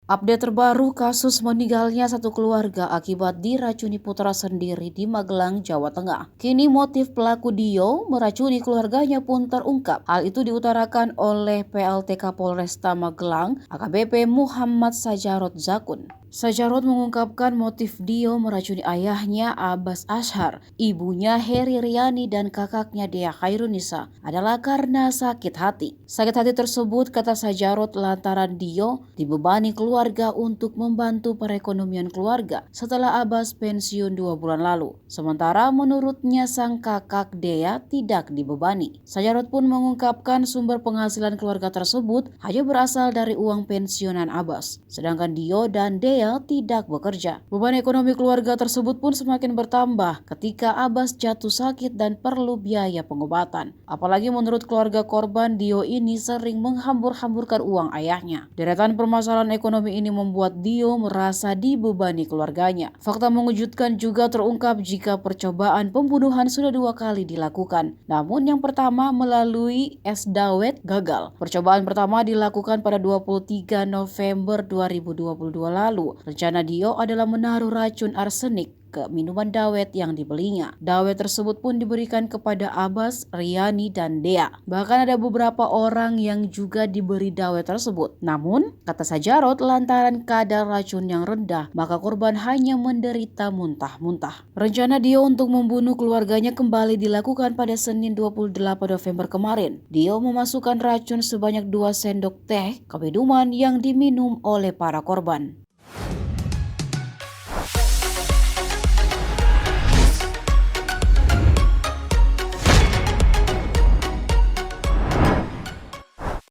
Update terbaru kasus meninggalnya satu keluarga akibat diracuni putra sendiri di Magelang, Jawa Tengah. Kini motif pelaku Dio meracuni keluarganya pun terungkap. Hal itu diutarakan oleh PLTK Polresta Magelang, AKBP Muhammad Sajarot Zakun. Sajarot mengungkapkan motif Dio meracuni ayahnya Abbas Ashar, ibunya Heri Riani dan kakaknya Dea Khairunisa adalah karena sakit hati. Sakit hati tersebut, kata Sajarot, lantaran Dio dibebani keluarga untuk membantu perekonomian keluarga setelah Abbas pensiun 2 bulan lalu. Sementara menurutnya sang kakak Dea tidak dibebani. Sajarot pun mengungkapkan sumber penghasilan keluarga tersebut hanya berasal dari uang pensiunan Abbas, sedangkan Dio dan Dea tidak bekerja. Beban ekonomi keluarga tersebut pun semakin bertambah ketika Abbas jatuh sakit dan perlu biaya pengobatan. Apalagi menurut keluarga korban, Dio ini sering menghambur-hamburkan uang ayahnya. Deretan permasalahan ekonomi ini membuat Dio merasa dibebani keluarganya. Fakta mengejutkan juga terungkap jika percobaan pembunuhan sudah 2 kali dilakukan. Namun yang pertama melalui es dawet gagal. Percobaan pertama dilakukan pada 23 November 2022 lalu. Rencana Dio adalah menaruh racun arsenik ke minuman dawet yang dibelinya. Dawet tersebut pun diberikan kepada Abbas, Riani, dan Dea. Bahkan ada beberapa orang yang juga diberi dawet tersebut. Namun, kata Sajarot, lantaran kadar racun yang rendah, maka korban hanya menderita muntah-muntah. Rencana Dio untuk membunuh keluarganya kembali dilakukan pada Senin 28 November kemarin. Dio memasukkan racun sebanyak 2 sendok teh ke minuman yang diminum oleh para korban.